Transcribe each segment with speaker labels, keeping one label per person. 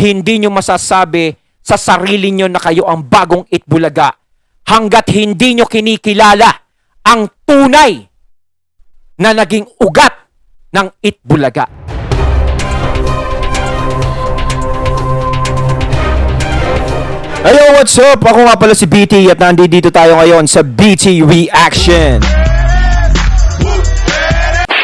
Speaker 1: hindi nyo masasabi sa sarili nyo na kayo ang bagong Itbulaga hanggat hindi nyo kinikilala ang tunay na naging ugat ng Itbulaga. Hello, what's up? Ako nga pala si BT at nandito tayo ngayon sa BT Reaction.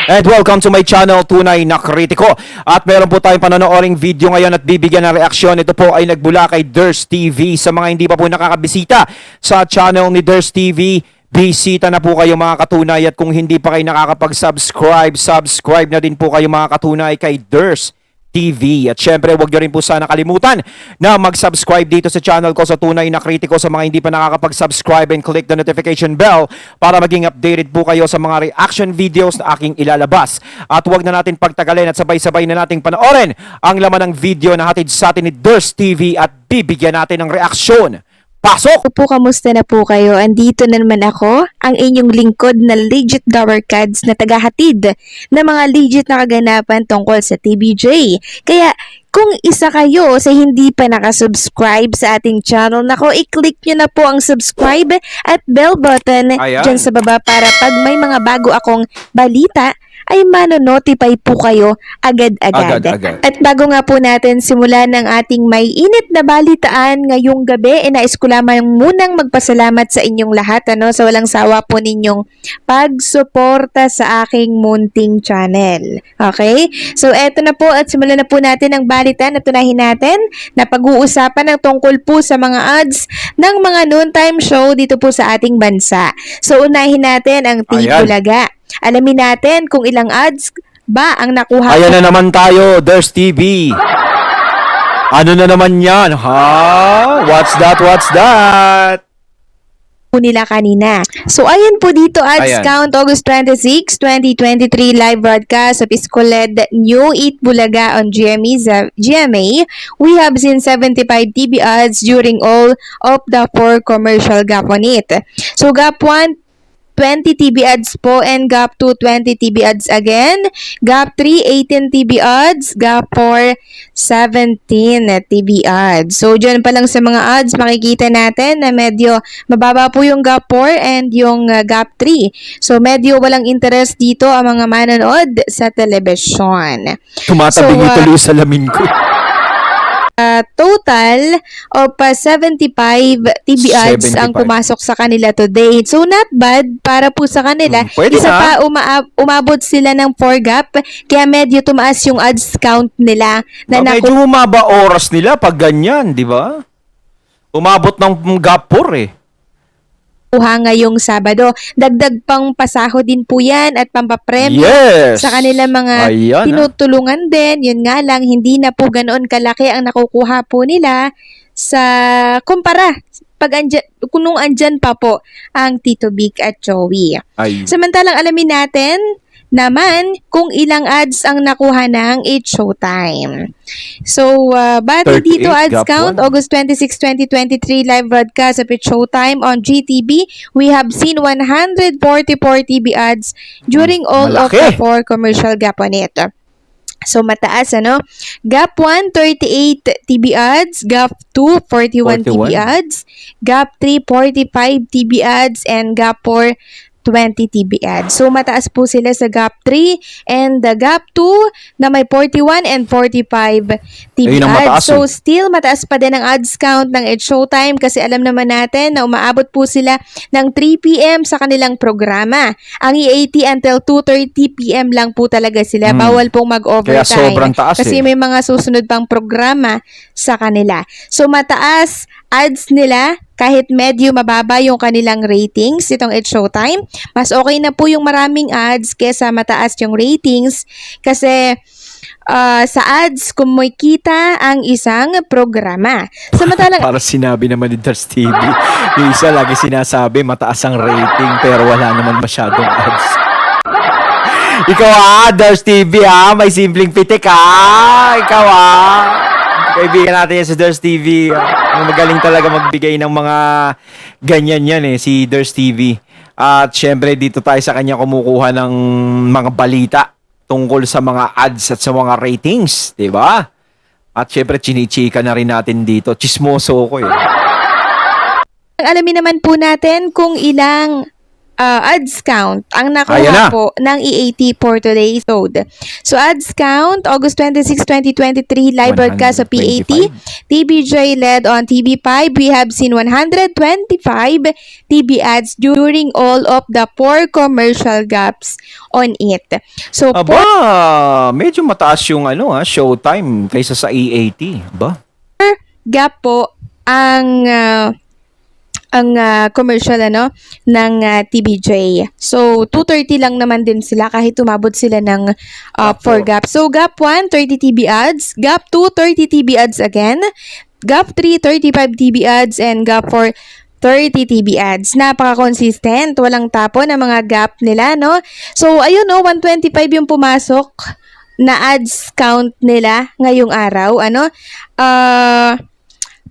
Speaker 1: And welcome to my channel, Tunay na Kritiko. At meron po tayong panonooring video ngayon at bibigyan ng reaksyon. Ito po ay nagbula kay Ders TV. Sa mga hindi pa po nakakabisita sa channel ni Ders TV, bisita na po kayo mga katunay. At kung hindi pa kayo nakakapag-subscribe, subscribe na din po kayo mga katunay kay Ders TV. At syempre, huwag nyo rin po sana kalimutan na mag-subscribe dito sa channel ko sa Tunay na Kritiko sa mga hindi pa nakakapag-subscribe and click the notification bell para maging updated po kayo sa mga reaction videos na aking ilalabas. At huwag na natin pagtagalin at sabay-sabay na nating panoorin ang laman ng video na hatid sa atin ni Ders TV at bibigyan natin ng reaksyon. Pasok!
Speaker 2: Po, kamusta na po kayo? Andito na naman ako, ang inyong lingkod na legit Dower Cards na tagahatid na mga legit na kaganapan tungkol sa TBJ. Kaya, kung isa kayo sa hindi pa nakasubscribe sa ating channel, nako, i-click nyo na po ang subscribe at bell button dyan sa baba para pag may mga bago akong balita, ay mano-notify po kayo agad-agad. At bago nga po natin simulan ng ating may init na balitaan ngayong gabi, nais ko lamang munang magpasalamat sa inyong lahat sa walang sawa po ninyong pagsuporta sa aking munting channel. Okay? So eto na po at simulan na po natin ang balitaan at tunahin natin na pag-uusapan ng tungkol po sa mga odds ng mga noontime show dito po sa ating bansa. So unahin natin ang Itbulaga. Alamin natin kung ilang odds ba ang nakuha.
Speaker 1: Ayan na naman tayo, Ders TV. Ano na naman yan, ha? What's that, what's that?
Speaker 2: Nila kanina. So, ayan po dito, odds count, August 26, 2023, live broadcast of Piscoled New Itbulaga on GMA. We have seen 75 TV odds during all of the 4 commercial gap on it. So, gap 1, 20 TV odds po, and gap 2, 20 TV odds again. Gap 3, 18 TV odds. Gap 4, 17 TV odds. So, dyan pa lang sa mga odds, makikita natin na medyo mababa po yung gap 4 and yung gap 3. So, medyo walang interest dito ang mga manonood sa telebisyon.
Speaker 1: Tumatabing tuloy sa lamin ko.
Speaker 2: Total of 75 TV ads ang pumasok sa kanila today. So, not bad para po sa kanila. Isa pa, umabot sila ng 4 gap, kaya medyo tumaas yung ads count nila. Na
Speaker 1: medyo umaba oras nila pag ganyan, di ba? Umabot ng gap 4 eh.
Speaker 2: Ngayong Sabado. Dagdag pang pasaho din po yan at pampapremyo sa kanilang mga tinutulungan din. Yun nga lang, hindi na po ganoon kalaki ang nakukuha po nila sa kumpara kung andyan pa po ang Tito Vic at Joey. Samantalang alamin natin naman kung ilang ads ang nakuha ng It's Showtime. So, bati dito ads count, August 26, 2023, live broadcast of It's Showtime on GTV. We have seen 144 TV ads during all of the 4 commercial gap on it. So, mataas, Gap 1, 38 TV ads. Gap 2, 41 TV ads. Gap 3, 45 TV ads. And Gap 4, 20 TV ads. So, mataas po sila sa Gap 3 and the Gap 2 na may 41 and 45 TV ads. So, still mataas pa din ang ads count ng It's Showtime kasi alam naman natin na umaabot po sila ng 3 PM sa kanilang programa. Ang EAT until 2:30 PM lang po talaga sila. Bawal pong mag-overtime.
Speaker 1: Kaya sobrang taas
Speaker 2: kasi may mga susunod pang programa sa kanila. So, mataas ads nila kahit medyo mababa yung kanilang ratings, itong It's Showtime. Mas okay na po yung maraming ads kesa mataas yung ratings kasi sa ads kumikita ang isang programa. Samantalang
Speaker 1: para sinabi naman ni Ders TV, yung isa lagi sinasabi mataas ang rating pero wala naman masyadong ads. Ikaw Ders TV may simpleng pitik ikaw kaibigan natin yan si Ders TV. Magaling talaga magbigay ng mga ganyan yan si Ders TV. At syempre dito tayo sa kanya kumukuha ng mga balita tungkol sa mga ads at sa mga ratings, 'di ba? At syempre, chinichika na rin natin dito. Chismoso ko eh.
Speaker 2: Alamin naman po natin kung ilang ads count ang
Speaker 1: Ayan
Speaker 2: nakuha
Speaker 1: na.
Speaker 2: po ng EAT for today's episode. So ads count, August 26, 2023, live broadcast sa PAT.
Speaker 1: 125.
Speaker 2: TBJ led on TV5. We have seen 125 TV ads during all of the 4 commercial gaps on it. So
Speaker 1: Aba, medyo mataas yung showtime kaysa sa EAT. Aba.
Speaker 2: gap po ang commercial ng TBJ. So 230 lang naman din sila kahit umabot sila ng 4 gaps. So gap 1, 30 TV ads, gap 2, 30 TV ads again, gap 3, 35 TV ads, and gap 4, 30 TV ads. Napaka-consistent, walang tapo na mga gap nila, no? So ayun, 125 yung pumasok na ads count nila ngayong araw,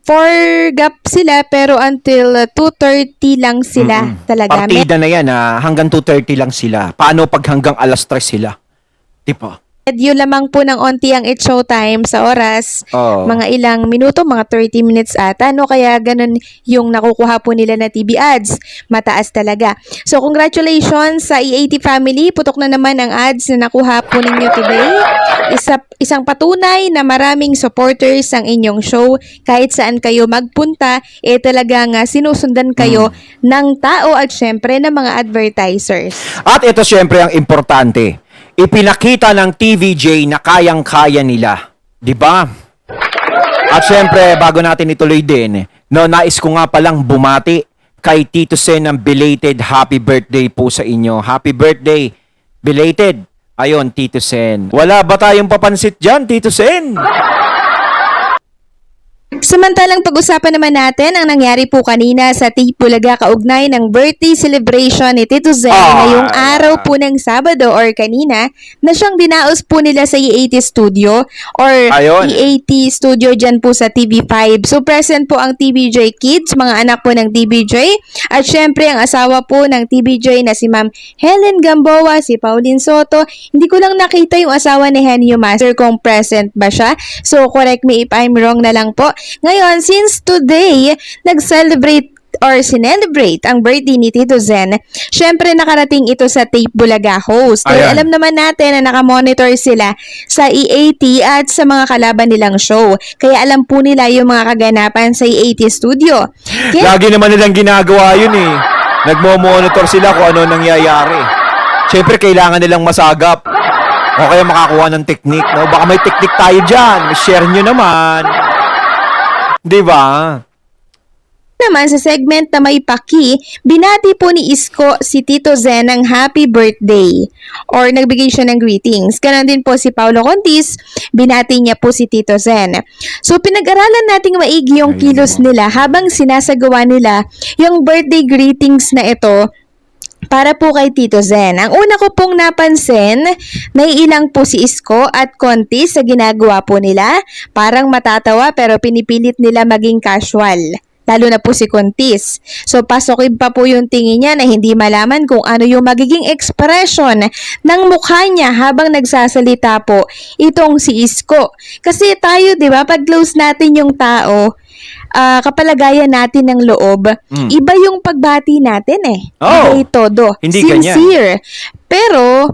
Speaker 2: 4 gap sila pero until 2:30 lang sila talaga.
Speaker 1: Partida na yan, hanggang 2:30 lang sila. Paano pag hanggang alas 3 sila? Di ba?
Speaker 2: Medyo lamang po ng onti ang It's Showtime sa oras.
Speaker 1: Oo.
Speaker 2: Mga ilang minuto, mga 30 minutes ata. Kaya ganun yung nakukuha po nila na TV ads. Mataas talaga. So, congratulations sa EAT family. Putok na naman ang ads na nakuha po ninyo today. Isang patunay na maraming supporters ang inyong show. Kahit saan kayo magpunta, talagang sinusundan kayo ng tao at syempre ng mga advertisers.
Speaker 1: At ito syempre ang importante. Ipinakita ng TVJ na kayang-kaya nila. Di ba? At syempre, bago natin ituloy din, nais ko nga palang bumati kay Tito Sen ng belated happy birthday po sa inyo. Happy birthday, belated. Ayon, Tito Sen. Wala ba tayong papansit dyan, Tito Sen?
Speaker 2: Samantalang pag-usapan naman natin ang nangyari po kanina sa Bulaga kaugnay ng birthday celebration ni Tito Zen ngayong araw po ng Sabado or kanina na siyang dinaos po nila sa EAT Studio or EAT Studio dyan po sa TV5. So present po ang TBJ Kids, mga anak po ng TBJ at syempre ang asawa po ng TBJ na si Ma'am Helen Gamboa, si Pauline Soto. Hindi ko lang nakita yung asawa ni Henyo Master kung present ba siya. So correct me if I'm wrong na lang po. Ngayon, since today, nag-celebrate or sinelebrate ang birthday ni Tito Zen, syempre nakarating ito sa Tape Bulaga host. Kaya alam naman natin na nakamonitor sila sa EAT at sa mga kalaban nilang show. Kaya alam po nila yung mga kaganapan sa EAT Studio.
Speaker 1: Lagi naman nilang ginagawa yun eh. Nagmo-monitor sila kung ano nangyayari. Syempre, kailangan nilang masagap. O kaya makakuha ng technique. No? Baka may technique tayo dyan. Share nyo naman. Di ba?
Speaker 2: Naman sa segment na may paki, binati po ni Isko si Tito Zen ng happy birthday or nagbigay siya ng greetings. Ganon din po si Paulo Contis, binati niya po si Tito Zen. So pinag-aralan nating maigi yung kilos nila habang sinasagawa nila yung birthday greetings na ito para po kay Tito Zen. Ang una ko pong napansin, naiilang po si Isko at Contis sa ginagawa po nila. Parang matatawa pero pinipilit nila maging casual. Lalo na po si Contis. So pasokin pa po yung tingin niya na hindi malaman kung ano yung magiging expression ng mukha niya habang nagsasalita po itong si Isko. Kasi tayo, di ba, pag close natin yung tao, kapalagayan natin ng loob, iba yung pagbati natin eh. Iba todo.
Speaker 1: Hindi
Speaker 2: sincere. Ganyan. Pero,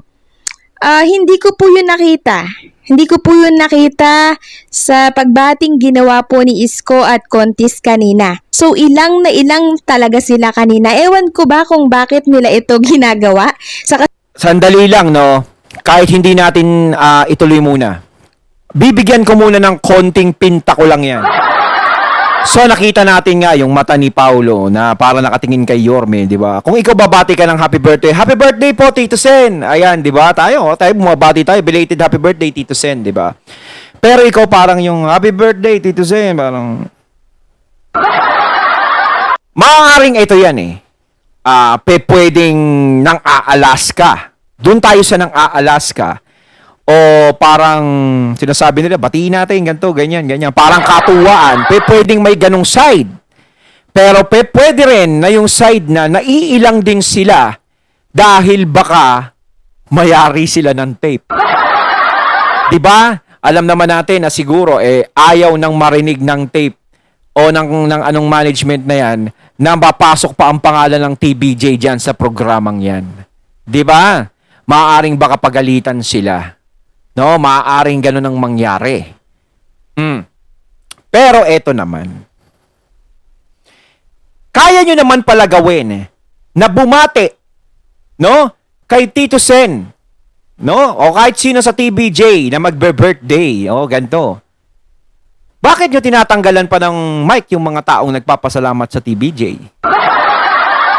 Speaker 2: hindi ko po yun nakita. Hindi ko po yun nakita sa pagbating ginawa po ni Isko at Contis kanina. So, ilang na ilang talaga sila kanina. Ewan ko ba kung bakit nila ito ginagawa?
Speaker 1: Sandali lang, no? Kahit hindi natin ituloy muna. Bibigyan ko muna ng konting pinta ko lang yan. So nakita natin nga yung mata ni Paulo na para nakatingin kay Yorme, di ba? Kung ikaw babati ka ng happy birthday po Tito Sen. Ayan, di ba? Tayo bumabati tayo, belated happy birthday Tito Sen, di ba? Pero ikaw parang yung happy birthday Tito Sen, parang maaaring ito yan eh. Pwedeng nang aalas ka. Doon tayo sa nang aalas ka. O parang sinasabi nila, batiin natin, ganito, ganyan. Parang katuwaan. Pwedeng may ganong side. Pero pwede rin na yung side na naiilang din sila dahil baka mayari sila ng tape. Diba? alam naman natin na siguro ayaw nang marinig ng tape o ng anong management na yan na mapasok pa ang pangalan ng TBJ diyan sa programang yan. 'Di ba? Maaaring baka pagalitan sila. No, maaaring ganun ang mangyari. Pero eto naman. Kaya nyo naman pala gawin na bumate, no, kay Tito Sen, no, o kahit sino sa TBJ na magbe-birthday, o ganito. Bakit nyo tinatanggalan pa ng mic yung mga taong nagpapasalamat sa TBJ?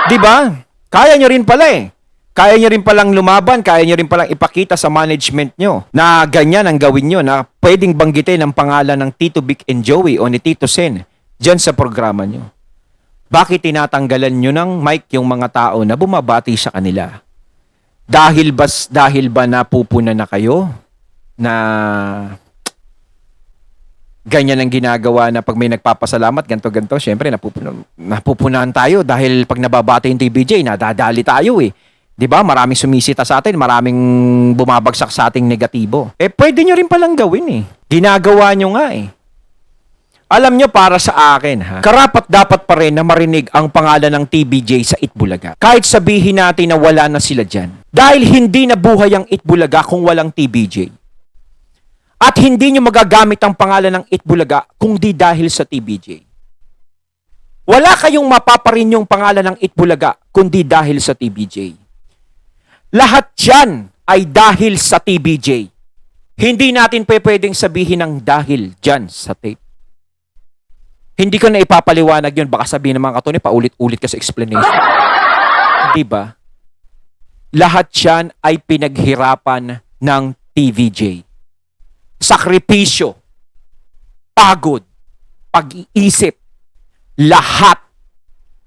Speaker 1: Di ba? Kaya nyo rin pala Kaya nyo rin palang lumaban, kaya nyo rin palang ipakita sa management nyo na ganyan ang gawin nyo, na pwedeng banggitin ang pangalan ng Tito Vic and Joey o ni Tito Sen dyan sa programa nyo. Bakit tinatanggalan nyo ng mic yung mga tao na bumabati sa kanila? Dahil ba napupuna na kayo na ganyan ang ginagawa na pag may nagpapasalamat, ganto-ganto, syempre napupunahan tayo dahil pag nababati yung TBJ, nadadali tayo Diba? Maraming sumisita sa atin, maraming bumabagsak sa ating negatibo. Pwede nyo rin palang gawin Ginagawa nyo nga Alam nyo, para sa akin, karapat dapat pa rin na marinig ang pangalan ng TBJ sa Itbulaga. Kahit sabihin natin na wala na sila dyan. Dahil hindi na buhay ang Itbulaga kung walang TBJ. At hindi nyo magagamit ang pangalan ng Itbulaga kung di dahil sa TBJ. Wala kayong mapaparin yung pangalan ng Itbulaga kundi dahil sa TBJ. Lahat yan ay dahil sa TBJ. Hindi natin pwedeng sabihin ng dahil dyan sa tape. Hindi ko na ipapaliwanag yun. Baka sabihin ng mga katuni, paulit-ulit ka sa explanation. Diba? Lahat yan ay pinaghirapan ng TVJ. Sakripisyo, pagod, pag-iisip, lahat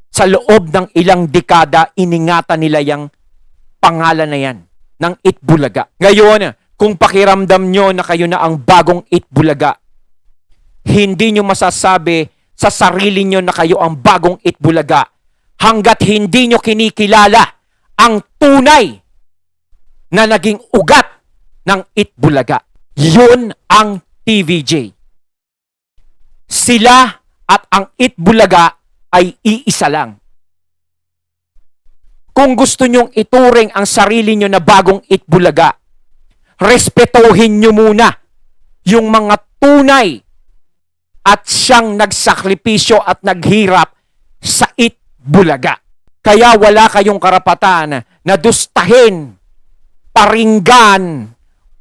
Speaker 1: sa loob ng ilang dekada, iningatan nila yung pangalan na yan ng Itbulaga. Ngayon, kung pakiramdam nyo na kayo na ang bagong Itbulaga, hindi nyo masasabi sa sarili nyo na kayo ang bagong Itbulaga hanggat hindi nyo kinikilala ang tunay na naging ugat ng Itbulaga. Yun ang TVJ. Sila at ang Itbulaga ay iisa lang. Kung gusto nyong ituring ang sarili nyo na bagong Itbulaga, respetuhin nyo muna yung mga tunay at siyang nagsakripisyo at naghirap sa Itbulaga. Kaya wala kayong karapatan na dustahin, paringgan,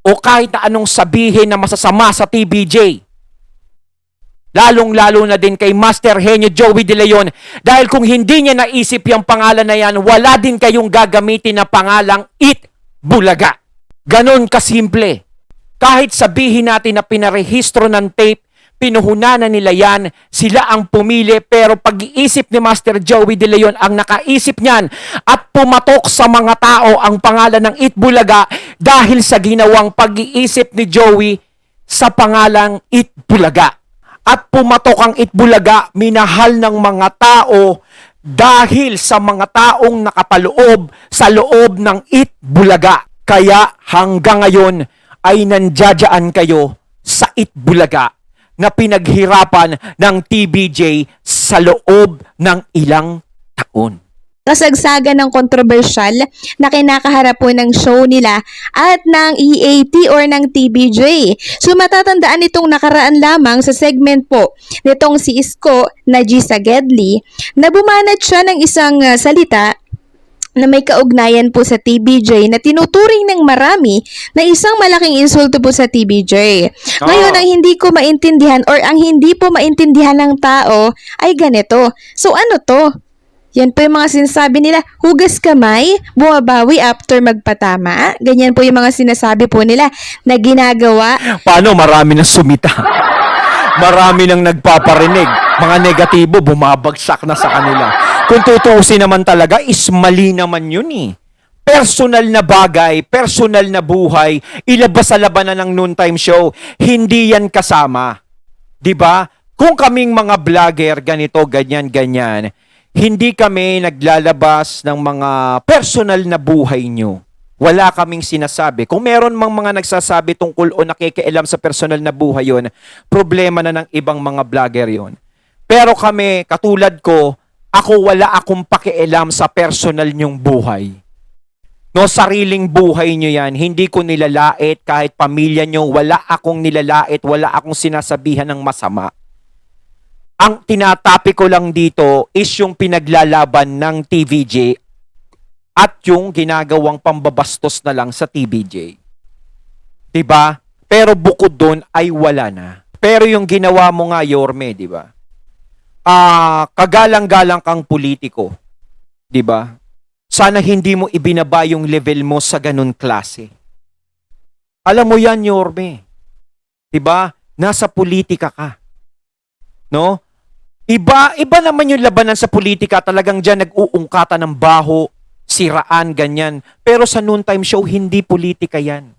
Speaker 1: o kahit na anong sabihin na masasama sa TBJ. Lalong-lalo na din kay Master Henyo Joey De Leon, dahil kung hindi niya naisip yung pangalan na yan, wala din kayong gagamitin na pangalang Itbulaga. Ganon kasimple. Kahit sabihin natin na pinarehistro ng tape, pinuhunanan nila yan, sila ang pumili, pero pag-iisip ni Master Joey De Leon ang nakaisip niyan at pumatok sa mga tao ang pangalan ng Itbulaga dahil sa ginawang pag-iisip ni Joey sa pangalang Itbulaga. At pumatok ang Itbulaga, minahal ng mga tao dahil sa mga taong nakapaloob sa loob ng Itbulaga. Kaya hanggang ngayon ay nandiyadyaan kayo sa Itbulaga na pinaghirapan ng TBJ sa loob ng ilang taon.
Speaker 2: Kasagsagan ng kontrobersyal na kinakaharap po ng show nila at ng EAT or ng TBJ. So matatandaan itong nakaraan lamang sa segment po nitong si Isko na G. Sagedli na bumanat siya ng isang salita na may kaugnayan po sa TBJ na tinuturing ng marami na isang malaking insulto po sa TBJ. Ngayon, ang hindi ko maintindihan or ang hindi po maintindihan ng tao ay ganito. So ano to? Yan po yung mga sinasabi nila, hugas kamay, bumabawi after magpatama. Ganyan po yung mga sinasabi po nila na ginagawa.
Speaker 1: Paano? Marami na sumita. Marami nang nagpaparinig. Mga negatibo, bumabagsak na sa kanila. Kung tutuusin naman talaga, is mali naman yun Personal na bagay, personal na buhay, ilabas sa labanan ng noontime show, hindi yan kasama. 'Di ba? Kung kaming mga vlogger, ganito, ganyan, ganyan, hindi kami naglalabas ng mga personal na buhay nyo. Wala kaming sinasabi. Kung meron mang mga nagsasabi tungkol o nakikialam sa personal na buhay yon, problema na ng ibang mga vlogger yon. Pero kami, katulad ko, wala akong pakialam sa personal nyong buhay. No, sariling buhay nyo yan. Hindi ko nilalait kahit pamilya nyo. Wala akong nilalait. Wala akong sinasabihan ng masama. Ang tinatapi ko lang dito is yung pinaglalaban ng TVJ at yung ginagawang pambabastos na lang sa TVJ. 'Di ba? Pero bukod doon ay wala na. Pero yung ginawa mo nga, Yorme, 'di ba? Kagalang-galang kang politiko. 'Di ba? Sana hindi mo ibinaba yung level mo sa ganun klase. Alam mo yan, Yorme. 'Di ba? Nasa politika ka. No? Iba naman yung labanan sa politika, talagang diyan nag-uungkatan ng baho, siraan, ganyan. Pero sa noontime show, hindi politika yan.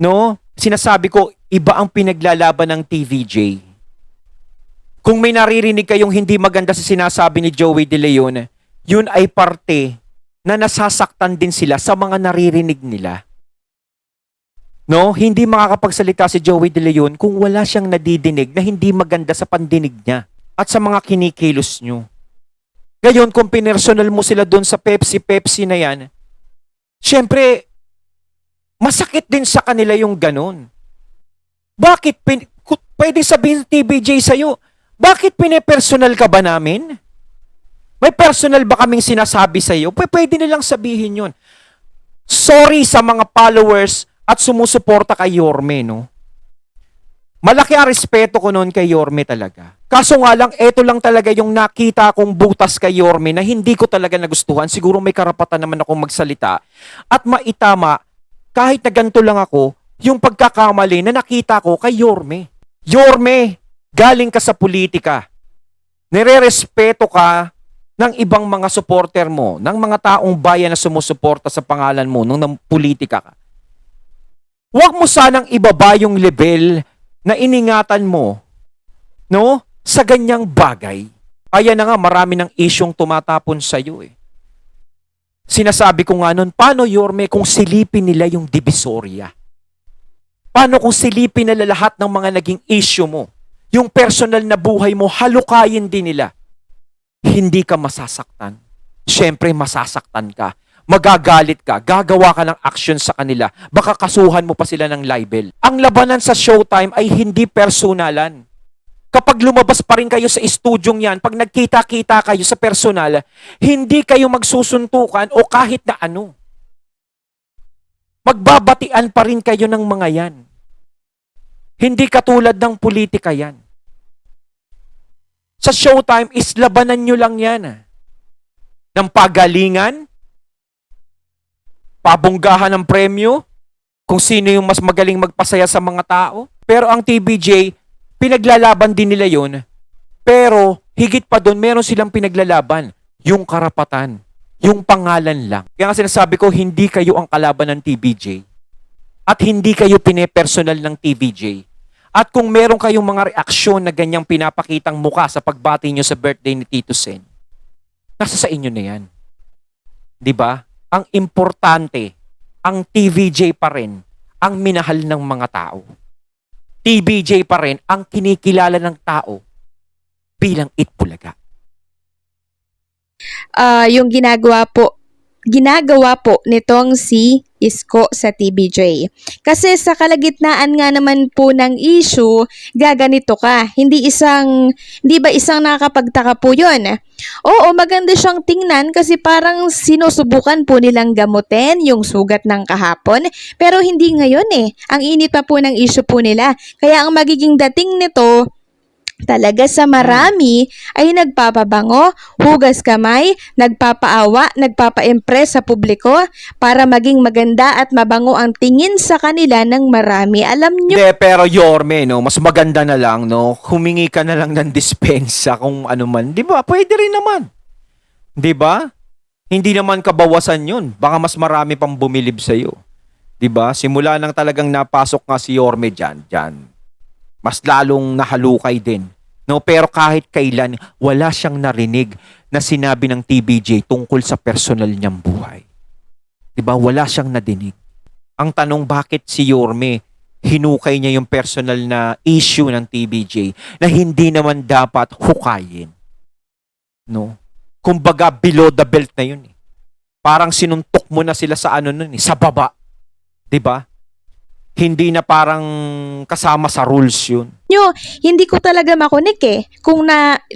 Speaker 1: No? Sinasabi ko, iba ang pinaglalaban ng TVJ. Kung may naririnig kayong hindi maganda sa sinasabi ni Joey De Leon, yun ay parte na nasasaktan din sila sa mga naririnig nila. No? Hindi makakapagsalita si Joey De Leon kung wala siyang nadidinig na hindi maganda sa pandinig niya at sa mga kinikilos nyo. Ngayon, kung pinersonal mo sila doon sa Pepsi na yan, syempre, masakit din sa kanila yung ganun. Bakit, pwede sabihin TVJ sa'yo, bakit pinepersonal ka ba namin? May personal ba kaming sinasabi sa'yo? Pwede nilang sabihin yun. Sorry sa mga followers at sumusuporta kay Yorme, no? Malaki ang respeto ko noon kay Yorme talaga. Kaso nga lang, eto lang talaga yung nakita kong butas kay Yorme na hindi ko talaga nagustuhan. Siguro may karapatan naman akong magsalita. At maitama, kahit na ganito lang ako, yung pagkakamali na nakita ko kay Yorme. Yorme, galing ka sa politika. Nire-respeto ka ng ibang mga supporter mo, ng mga taong bayan na sumusuporta sa pangalan mo nung politika ka. Huwag mo sanang ibaba yung level na iningatan mo, no? Sa ganyang bagay. Kaya na nga, marami ng isyong tumatapon sa iyo eh. Sinasabi ko nga nun, paano Yorme kung silipin nila yung Divisoria? Paano kung silipin nila lahat ng mga naging issue mo? Yung personal na buhay mo, halukayin din nila. Hindi ka masasaktan. Siyempre, masasaktan ka. Magagalit ka, gagawa ka ng action sa kanila, baka kasuhan mo pa sila ng libel. Ang labanan sa Showtime ay hindi personalan. Kapag lumabas pa rin kayo sa estudyong yan, pag nagkita-kita kayo sa personal, hindi kayo magsusuntukan o kahit na ano. Magbabatian pa rin kayo ng mga yan. Hindi katulad ng politika yan. Sa Showtime is labanan nyo lang yan. Ng pagalingan, pabonggahan ng premyo, kung sino yung mas magaling magpasaya sa mga tao. Pero ang TVJ, pinaglalaban din nila yun. Pero higit pa doon, meron silang pinaglalaban. Yung karapatan. Yung pangalan lang. Kaya nga sinasabi ko, hindi kayo ang kalaban ng TVJ. At hindi kayo pinepersonal ng TVJ. At kung meron kayong mga reaksyon na ganyang pinapakitang muka sa pagbati nyo sa birthday ni Tito Sen, nasa sa inyo na yan. 'Di ba? Ang importante, ang TVJ pa rin ang minahal ng mga tao. TVJ pa rin ang kinikilala ng tao bilang Itbulaga.
Speaker 2: Yung ginagawa po nitong si Isko sa TVJ. Kasi sa kalagitnaan nga naman po ng issue, gaganito ka. Hindi ba isang nakakapagtaka po yun? Oo, maganda siyang tingnan kasi parang sinusubukan po nilang gamutin yung sugat ng kahapon. Pero hindi ngayon eh. Ang init pa po ng issue po nila. Kaya ang magiging dating nito, talaga sa marami ay nagpapabango, hugas kamay, nagpapaawa, nagpapa-impress sa publiko para maging maganda at mabango ang tingin sa kanila ng marami. Alam nyo?
Speaker 1: Pero Yorme, no, mas maganda na lang, no, humingi ka na lang ng dispensa kung ano man. Di ba? Pwede rin naman. Di ba? Hindi naman kabawasan yun. Baka mas marami pang bumilib sa'yo. Di ba? Simula nang talagang napasok nga si Yorme dyan. Mas lalong nahalukay din. No, pero kahit kailan, wala siyang narinig na sinabi ng TVJ tungkol sa personal niyang buhay. Diba? Wala siyang nadinig. Ang tanong, bakit si Yorme hinukay niya yung personal na issue ng TVJ na hindi naman dapat hukayin? No? Kumbaga, below the belt na yun. Parang sinuntok mo na sila sa ano nun, sa baba. 'Di ba? Hindi na parang kasama sa rules yun.
Speaker 2: Hindi ko talaga makunik kung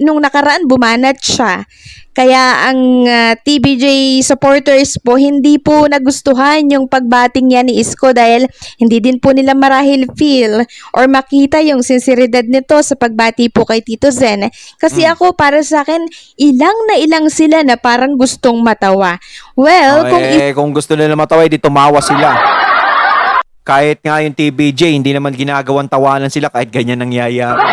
Speaker 2: nung nakaraan bumanat siya. Kaya ang TVJ supporters po hindi po nagustuhan yung pagbating niya ni Isko dahil hindi din po nila marahil feel or makita yung sinseridad nito sa pagbati po kay Tito Zen. Kasi ako, para sa akin, ilang sila na parang gustong matawa. Well,
Speaker 1: kung gusto nila matawa, di tumawa sila. Kahit nga yung TVJ, hindi naman ginagawang tawanan sila kahit ganyan nangyayari.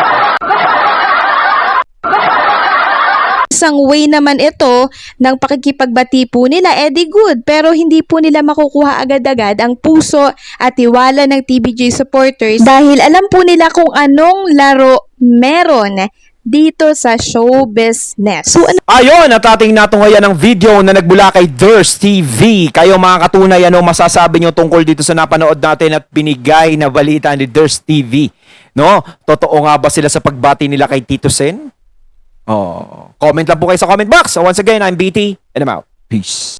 Speaker 2: Isang way naman ito ng pakikipagbati po nila, di good. Pero hindi po nila makukuha agad-agad ang puso at tiwala ng TVJ supporters dahil alam po nila kung anong laro meron dito sa show business. So,
Speaker 1: ayun, at ating natungayan ng video na nagbula kay Durst TV. Kayo mga katunay, ano masasabi nyo tungkol dito sa napanood natin at binigay na balita ni Durst TV? No? Totoo nga ba sila sa pagbati nila kay Tito Sen? Comment lang po kayo sa comment box. So once again, I'm BT and I'm out. Peace.